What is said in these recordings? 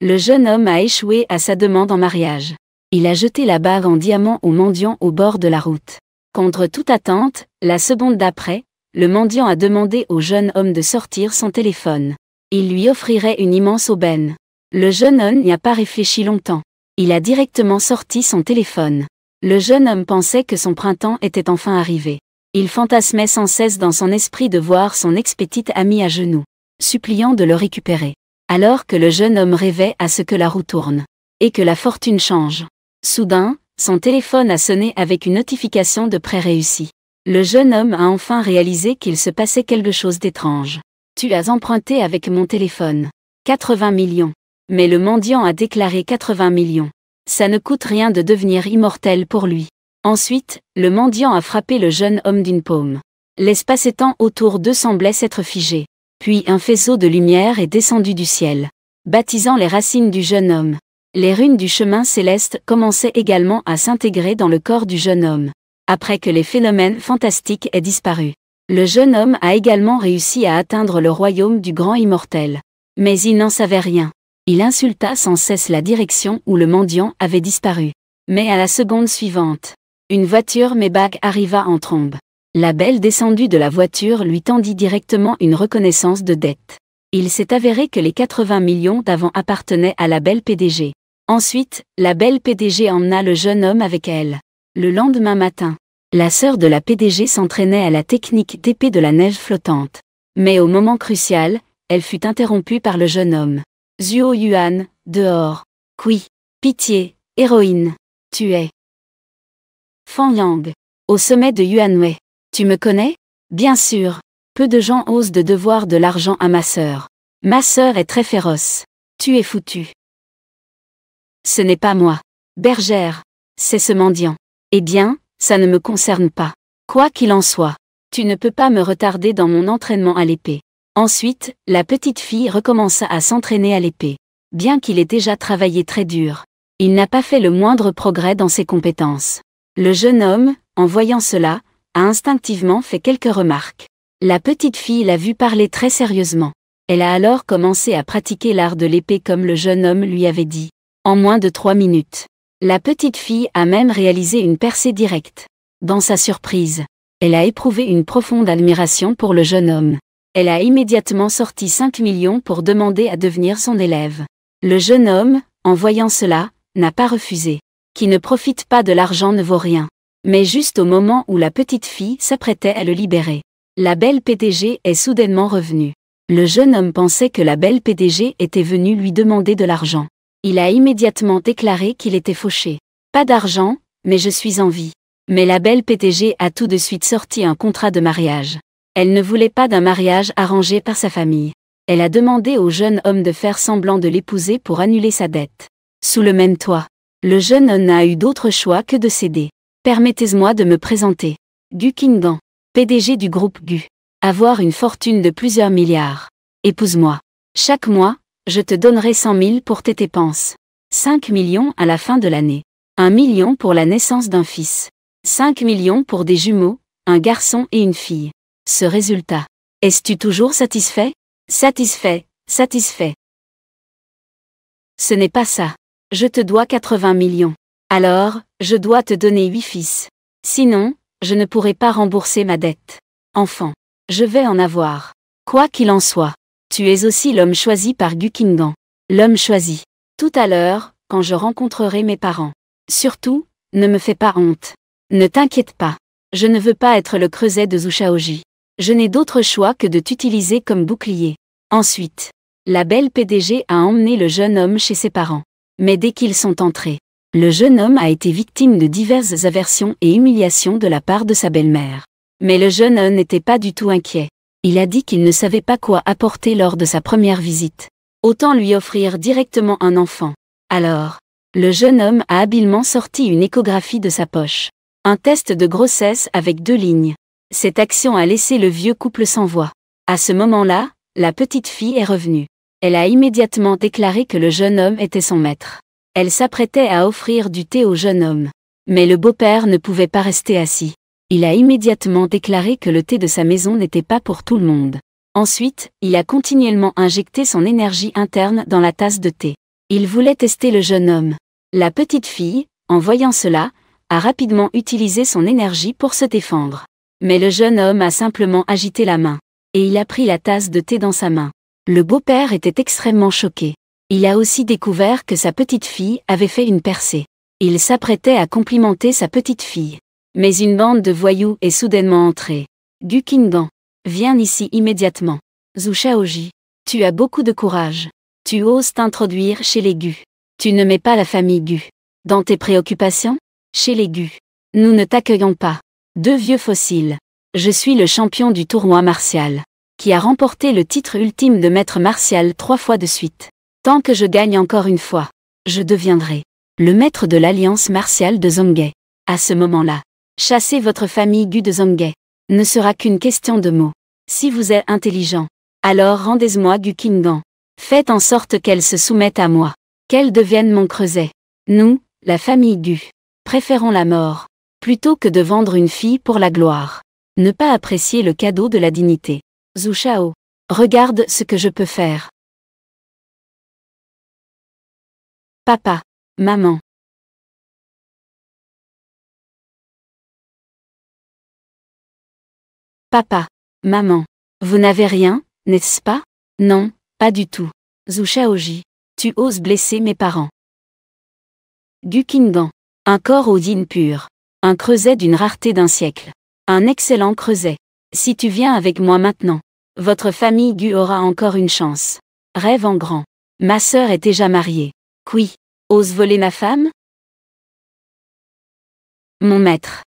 Le jeune homme a échoué à sa demande en mariage. Il a jeté la bague en diamant au mendiant au bord de la route. Contre toute attente, la seconde d'après, le mendiant a demandé au jeune homme de sortir son téléphone. Il lui offrirait une immense aubaine. Le jeune homme n'y a pas réfléchi longtemps. Il a directement sorti son téléphone. Le jeune homme pensait que son printemps était enfin arrivé. Il fantasmait sans cesse dans son esprit de voir son ex-petite amie à genoux, suppliant de le récupérer. Alors que le jeune homme rêvait à ce que la roue tourne, et que la fortune change. Soudain, son téléphone a sonné avec une notification de prêt réussi. Le jeune homme a enfin réalisé qu'il se passait quelque chose d'étrange. « Tu as emprunté avec mon téléphone. 80 millions. » Mais le mendiant a déclaré 80 millions. Ça ne coûte rien de devenir immortel pour lui. Ensuite, le mendiant a frappé le jeune homme d'une paume. L'espace-temps autour d'eux semblait s'être figé. Puis un faisceau de lumière est descendu du ciel, baptisant les racines du jeune homme. Les runes du chemin céleste commençaient également à s'intégrer dans le corps du jeune homme. Après que les phénomènes fantastiques aient disparu, le jeune homme a également réussi à atteindre le royaume du grand immortel. Mais il n'en savait rien. Il insulta sans cesse la direction où le mendiant avait disparu. Mais à la seconde suivante, une voiture Maybach arriva en trombe. La belle descendue de la voiture lui tendit directement une reconnaissance de dette. Il s'est avéré que les 80 millions d'avant appartenaient à la belle PDG. Ensuite, la belle PDG emmena le jeune homme avec elle. Le lendemain matin, la sœur de la PDG s'entraînait à la technique d'épée de la neige flottante. Mais au moment crucial, elle fut interrompue par le jeune homme. Zuo Yuan, dehors. Qui? Pitié, héroïne. Tu es Fan Yang, au sommet de Yuanwei. Tu me connais? Bien sûr. Peu de gens osent de devoir de l'argent à ma sœur. Ma sœur est très féroce. Tu es foutu. Ce n'est pas moi. Bergère. C'est ce mendiant. Eh bien, ça ne me concerne pas. Quoi qu'il en soit, tu ne peux pas me retarder dans mon entraînement à l'épée. Ensuite, la petite fille recommença à s'entraîner à l'épée. Bien qu'il ait déjà travaillé très dur, il n'a pas fait le moindre progrès dans ses compétences. Le jeune homme, en voyant cela, a instinctivement fait quelques remarques. La petite fille l'a vu parler très sérieusement. Elle a alors commencé à pratiquer l'art de l'épée comme le jeune homme lui avait dit. En moins de 3 minutes. La petite fille a même réalisé une percée directe. Dans sa surprise, elle a éprouvé une profonde admiration pour le jeune homme. Elle a immédiatement sorti 5 millions pour demander à devenir son élève. Le jeune homme, en voyant cela, n'a pas refusé. Qui ne profite pas de l'argent ne vaut rien. Mais juste au moment où la petite fille s'apprêtait à le libérer, la belle PDG est soudainement revenue. Le jeune homme pensait que la belle PDG était venue lui demander de l'argent. Il a immédiatement déclaré qu'il était fauché. Pas d'argent, mais je suis en vie. Mais la belle PDG a tout de suite sorti un contrat de mariage. Elle ne voulait pas d'un mariage arrangé par sa famille. Elle a demandé au jeune homme de faire semblant de l'épouser pour annuler sa dette. Sous le même toit, le jeune homme n'a eu d'autre choix que de céder. Permettez-moi de me présenter. Gu Qingdan, PDG du groupe Gu. Avoir une fortune de plusieurs milliards. Épouse-moi. Chaque mois, je te donnerai 100 000 pour tes dépenses. 5 millions à la fin de l'année. 1 million pour la naissance d'un fils. 5 millions pour des jumeaux, un garçon et une fille. Ce résultat. Es-tu toujours satisfait? Satisfait, satisfait. Ce n'est pas ça. Je te dois 80 millions. Alors, je dois te donner 8 fils. Sinon, je ne pourrai pas rembourser ma dette. Enfant, je vais en avoir. Quoi qu'il en soit, tu es aussi l'homme choisi par Gu Qingdan. L'homme choisi. Tout à l'heure, quand je rencontrerai mes parents. Surtout, ne me fais pas honte. Ne t'inquiète pas. Je ne veux pas être le creuset de Zhou Shaoji. Je n'ai d'autre choix que de t'utiliser comme bouclier. Ensuite, la belle PDG a emmené le jeune homme chez ses parents. Mais dès qu'ils sont entrés, le jeune homme a été victime de diverses aversions et humiliations de la part de sa belle-mère. Mais le jeune homme n'était pas du tout inquiet. Il a dit qu'il ne savait pas quoi apporter lors de sa première visite. Autant lui offrir directement un enfant. Alors, le jeune homme a habilement sorti une échographie de sa poche. Un test de grossesse avec 2 lignes. Cette action a laissé le vieux couple sans voix. À ce moment-là, la petite fille est revenue. Elle a immédiatement déclaré que le jeune homme était son maître. Elle s'apprêtait à offrir du thé au jeune homme. Mais le beau-père ne pouvait pas rester assis. Il a immédiatement déclaré que le thé de sa maison n'était pas pour tout le monde. Ensuite, il a continuellement injecté son énergie interne dans la tasse de thé. Il voulait tester le jeune homme. La petite fille, en voyant cela, a rapidement utilisé son énergie pour se défendre. Mais le jeune homme a simplement agité la main. Et il a pris la tasse de thé dans sa main. Le beau-père était extrêmement choqué. Il a aussi découvert que sa petite fille avait fait une percée. Il s'apprêtait à complimenter sa petite fille. Mais une bande de voyous est soudainement entrée. Gu Qingdan, viens ici immédiatement. Zhu Shaoji, tu as beaucoup de courage. Tu oses t'introduire chez les Gu. Tu ne mets pas la famille Gu dans tes préoccupations? Chez les Gu, nous ne t'accueillons pas. Deux vieux fossiles. Je suis le champion du tournoi martial, qui a remporté le titre ultime de maître martial 3 fois de suite. Tant que je gagne encore une fois, je deviendrai le maître de l'alliance martiale de Zhonghe. À ce moment-là, chasser votre famille Gu de Zhonghe ne sera qu'une question de mots. Si vous êtes intelligent, alors rendez-moi Gu Qingdan. Faites en sorte qu'elle se soumette à moi, qu'elle devienne mon creuset. Nous, la famille Gu, préférons la mort, plutôt que de vendre une fille pour la gloire. Ne pas apprécier le cadeau de la dignité. Zhu Shao, regarde ce que je peux faire. Papa, maman. Papa, maman, vous n'avez rien, n'est-ce pas? Non, pas du tout. Zhu Shaoji, tu oses blesser mes parents. Gu Qingdan, un corps au yin pur. Un creuset d'une rareté d'un siècle. Un excellent creuset. Si tu viens avec moi maintenant, votre famille Gu aura encore une chance. Rêve en grand. Ma sœur est déjà mariée. Qui ose voler ma femme? Mon maître.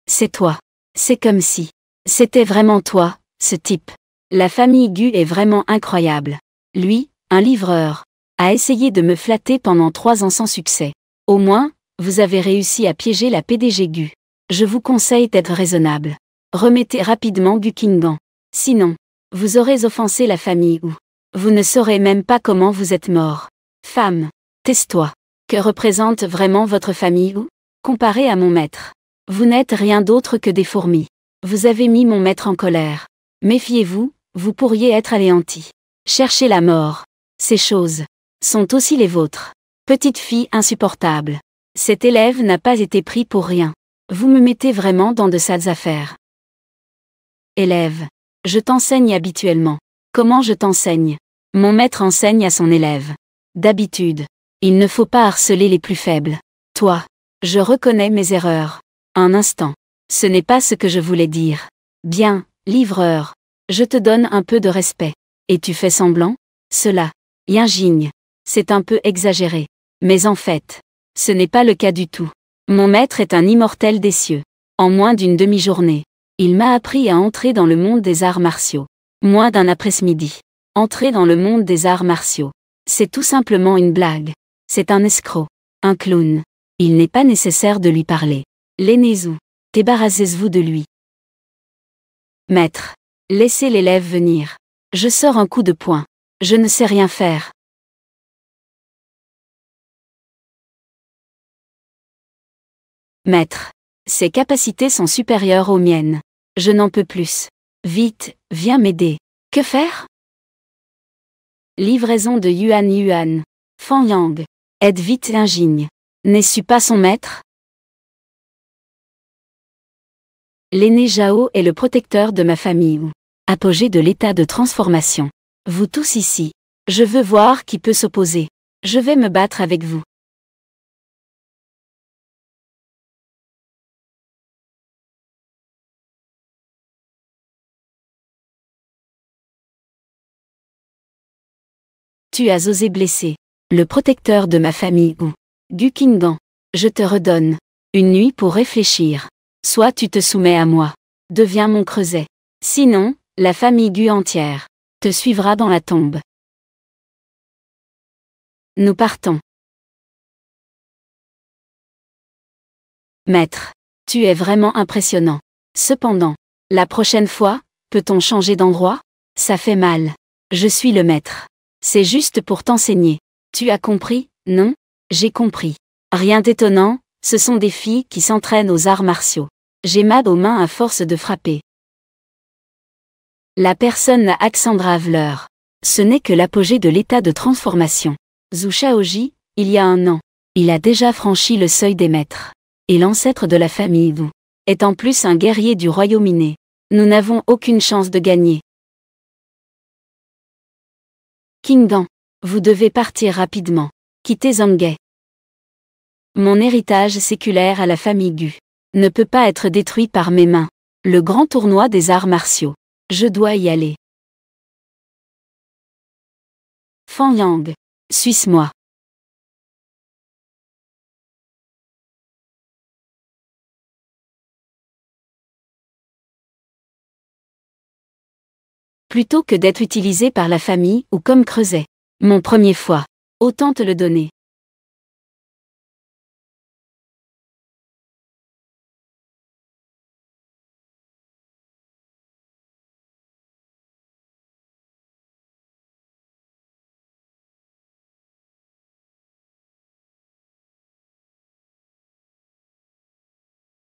C'est toi. C'est comme si c'était vraiment toi, ce type. La famille Gu est vraiment incroyable. Lui, un livreur, a essayé de me flatter pendant 3 ans sans succès. Au moins, vous avez réussi à piéger la PDG Gu. Je vous conseille d'être raisonnable. Remettez rapidement Gu Qingdan. Sinon, vous aurez offensé la famille Wu. Vous ne saurez même pas comment vous êtes mort. Femme, tais-toi. Que représente vraiment votre famille Wu? Comparé à mon maître, vous n'êtes rien d'autre que des fourmis. Vous avez mis mon maître en colère. Méfiez-vous, vous pourriez être anéanti. Cherchez la mort. Ces choses sont aussi les vôtres. Petite fille insupportable. Cet élève n'a pas été pris pour rien. Vous me mettez vraiment dans de sales affaires. Élève. Je t'enseigne habituellement. Comment je t'enseigne? Mon maître enseigne à son élève. D'habitude. Il ne faut pas harceler les plus faibles. Toi. Je reconnais mes erreurs. Un instant. Ce n'est pas ce que je voulais dire. Bien, livreur. Je te donne un peu de respect. Et tu fais semblant? Cela. Yinjing. C'est un peu exagéré. Mais en fait, ce n'est pas le cas du tout. Mon maître est un immortel des cieux. En moins d'une demi-journée, il m'a appris à entrer dans le monde des arts martiaux. Moins d'un après-midi. Entrer dans le monde des arts martiaux. C'est tout simplement une blague. C'est un escroc. Un clown. Il n'est pas nécessaire de lui parler. L'aîné Zhu, débarrassez-vous de lui. Maître. Laissez l'élève venir. Je sors un coup de poing. Je ne sais rien faire. Maître. Ses capacités sont supérieures aux miennes. Je n'en peux plus. Vite, viens m'aider. Que faire? Livraison de Yuan Yuan. Fan Yang. Aide vite Yinjing. N'est-ce pas son maître? L'aîné Zhao est le protecteur de ma famille. Apogée de l'état de transformation. Vous tous ici. Je veux voir qui peut s'opposer. Je vais me battre avec vous. Tu as osé blesser le protecteur de ma famille ou Gu Qingdan. Je te redonne une nuit pour réfléchir. Soit tu te soumets à moi. Deviens mon creuset. Sinon, la famille Gu entière te suivra dans la tombe. Nous partons. Maître, tu es vraiment impressionnant. Cependant, la prochaine fois, peut-on changer d'endroit? Ça fait mal. Je suis le maître. C'est juste pour t'enseigner. Tu as compris, non? J'ai compris. Rien d'étonnant, ce sont des filles qui s'entraînent aux arts martiaux. J'ai mal aux mains à force de frapper. La personne Alexandra Avler. Ce n'est que l'apogée de l'état de transformation. Zhou Shaoji, il y a 1 an, il a déjà franchi le seuil des maîtres. Et l'ancêtre de la famille Wu est en plus un guerrier du royaume inné. Nous n'avons aucune chance de gagner. Qingdan, vous devez partir rapidement. Quittez Zhonghe. Mon héritage séculaire à la famille Gu ne peut pas être détruit par mes mains. Le grand tournoi des arts martiaux. Je dois y aller. Fan Yang, suis-moi. Plutôt que d'être utilisé par la famille ou comme creuset. Mon premier foie. Autant te le donner.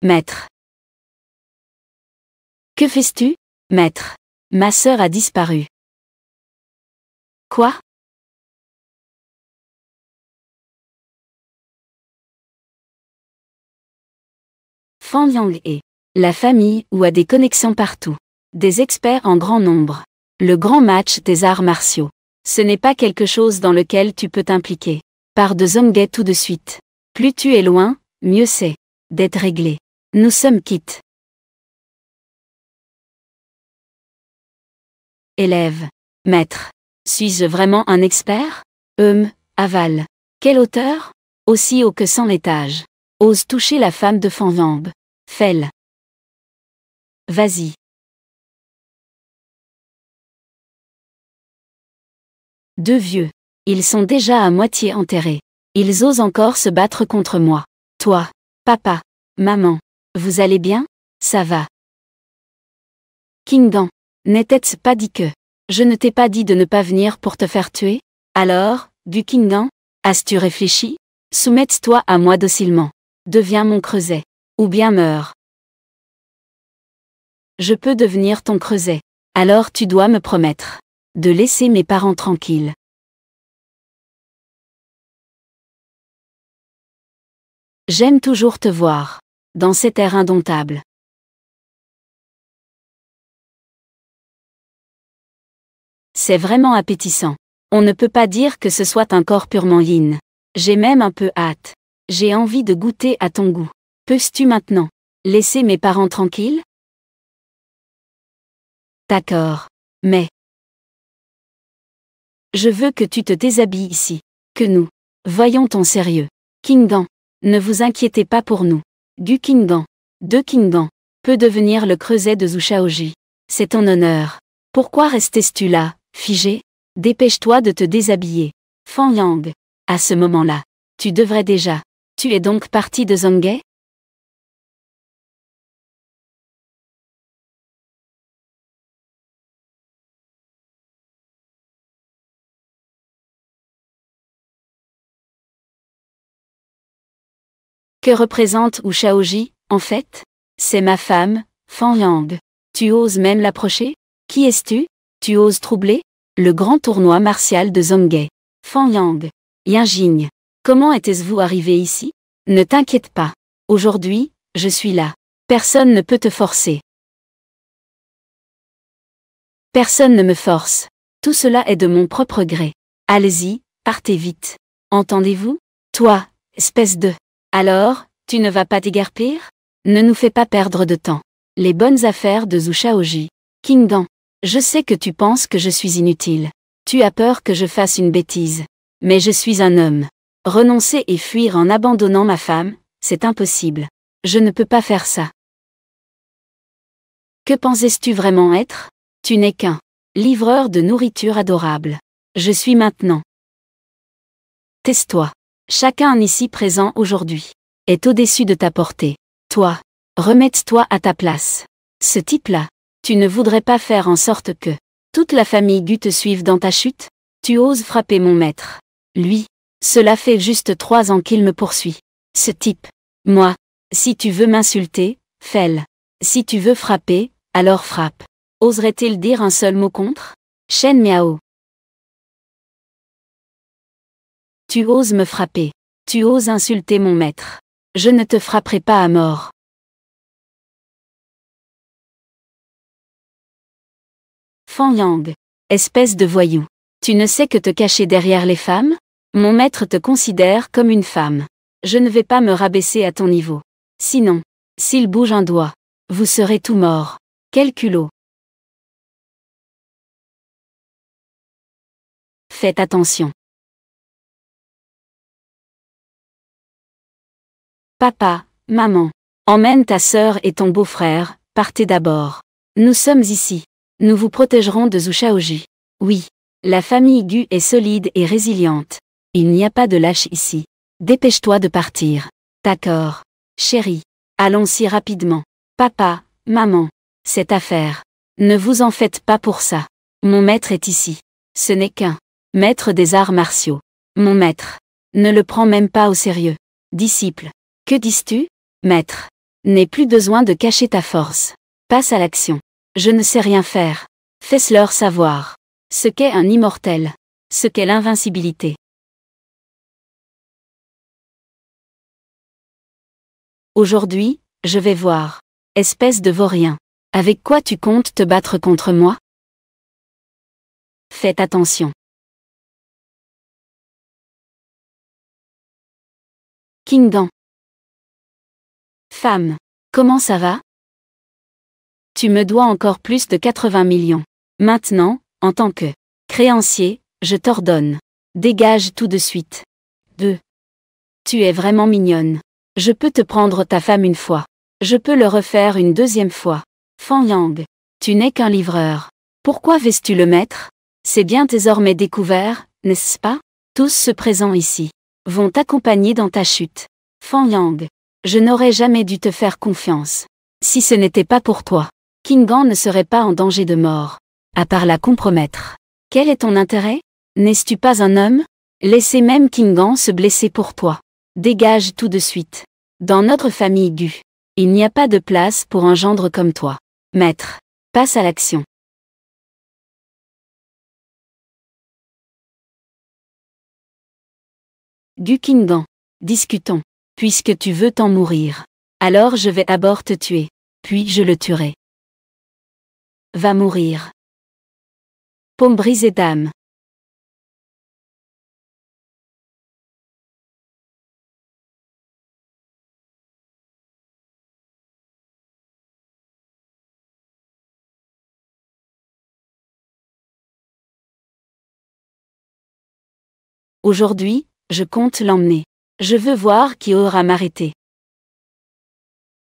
Maître. Que fais-tu, maître? Ma sœur a disparu. Quoi? Fan Yang est la famille où a des connexions partout. Des experts en grand nombre. Le grand match des arts martiaux. Ce n'est pas quelque chose dans lequel tu peux t'impliquer. Pars de Zhonghe tout de suite. Plus tu es loin, mieux c'est d'être réglé. Nous sommes quittes. Élève. Maître. Suis-je vraiment un expert? Aval. Quelle hauteur? Aussi haut que 100 étages. Ose toucher la femme de Fan Yang. Fais-le. Vas-y. Deux vieux. Ils sont déjà à moitié enterrés. Ils osent encore se battre contre moi. Toi, papa, maman, vous allez bien? Ça va. Qingdan, n'était-ce pas dit que je ne t'ai pas dit de ne pas venir pour te faire tuer? Alors, du Qingdan, as-tu réfléchi? Soumette-toi à moi docilement. Deviens mon creuset. Ou bien meurs. Je peux devenir ton creuset. Alors tu dois me promettre de laisser mes parents tranquilles. J'aime toujours te voir dans cet air indomptable. C'est vraiment appétissant. On ne peut pas dire que ce soit un corps purement yin. J'ai même un peu hâte. J'ai envie de goûter à ton goût. Peux-tu maintenant laisser mes parents tranquilles? D'accord. Mais je veux que tu te déshabilles ici. Que nous voyons ton sérieux. Qingdan, ne vous inquiétez pas pour nous. Du Qingdan, de Qingdan, peut devenir le creuset de Zhou Shaoji. C'est ton honneur. Pourquoi restes-tu là, figé? Dépêche-toi de te déshabiller. Fan Yang, à ce moment-là, tu devrais déjà. Tu es donc parti de Zhonghe? Que représente Wu Shaoji, en fait? C'est ma femme, Fan Yang. Tu oses même l'approcher? Qui es-tu? Tu oses troubler le grand tournoi martial de Zhonghe. Fan Yang. Yinjing. Comment étais-vous arrivé ici? Ne t'inquiète pas. Aujourd'hui, je suis là. Personne ne peut te forcer. Personne ne me force. Tout cela est de mon propre gré. Allez-y, partez vite. Entendez-vous? Toi, espèce de... Alors, tu ne vas pas t'égarpir? Ne nous fais pas perdre de temps. Les bonnes affaires de Zhou Shaoji. Qingdan, je sais que tu penses que je suis inutile. Tu as peur que je fasse une bêtise. Mais je suis un homme. Renoncer et fuir en abandonnant ma femme, c'est impossible. Je ne peux pas faire ça. Que pensais-tu vraiment être? Tu n'es qu'un livreur de nourriture adorable. Je suis maintenant. Tais-toi. Chacun ici présent aujourd'hui est au-dessus de ta portée. Toi, remets-toi à ta place. Ce type-là, tu ne voudrais pas faire en sorte que toute la famille Gu te suive dans ta chute? Tu oses frapper mon maître. Lui, cela fait juste 3 ans qu'il me poursuit. Ce type. Moi, si tu veux m'insulter, fais-le. Si tu veux frapper, alors frappe. Oserait-il dire un seul mot contre? Shen Miao. Tu oses me frapper. Tu oses insulter mon maître. Je ne te frapperai pas à mort. Fan Yang. Espèce de voyou. Tu ne sais que te cacher derrière les femmes? Mon maître te considère comme une femme. Je ne vais pas me rabaisser à ton niveau. Sinon, s'il bouge un doigt, vous serez tout mort. Quel culot. Faites attention. Papa, maman, emmène ta sœur et ton beau-frère, partez d'abord. Nous sommes ici. Nous vous protégerons de Zhou Shaoji. Oui, la famille Gu est solide et résiliente. Il n'y a pas de lâche ici. Dépêche-toi de partir. D'accord. Chérie. Allons si rapidement. Papa, maman. Cette affaire. Ne vous en faites pas pour ça. Mon maître est ici. Ce n'est qu'un maître des arts martiaux. Mon maître. Ne le prends même pas au sérieux. Disciple. Que dis-tu, maître? N'aie plus besoin de cacher ta force. Passe à l'action. Je ne sais rien faire. Fais-leur savoir. Ce qu'est un immortel. Ce qu'est l'invincibilité. Aujourd'hui, je vais voir. Espèce de vaurien. Avec quoi tu comptes te battre contre moi? Faites attention. Kingan. Femme. Comment ça va? Tu me dois encore plus de 80 millions. Maintenant, en tant que créancier, je t'ordonne. Dégage tout de suite. 2. Tu es vraiment mignonne. Je peux te prendre ta femme une fois. Je peux le refaire une deuxième fois. Fan Yang. Tu n'es qu'un livreur. Pourquoi veux-tu le maître? C'est bien désormais découvert, n'est-ce pas? Tous ceux présents ici vont t'accompagner dans ta chute. Fan Yang. Je n'aurais jamais dû te faire confiance. Si ce n'était pas pour toi, Kingan ne serait pas en danger de mort. À part la compromettre. Quel est ton intérêt? N'es-tu pas un homme? Laissez même Kingan se blesser pour toi. Dégage tout de suite. Dans notre famille Gu, il n'y a pas de place pour un gendre comme toi. Maître, passe à l'action. Gu Kingan. Discutons. Puisque tu veux t'en mourir. Alors je vais d'abord te tuer. Puis je le tuerai. Va mourir. Paume brisée d'âme. Aujourd'hui, je compte l'emmener. Je veux voir qui aura m'arrêter.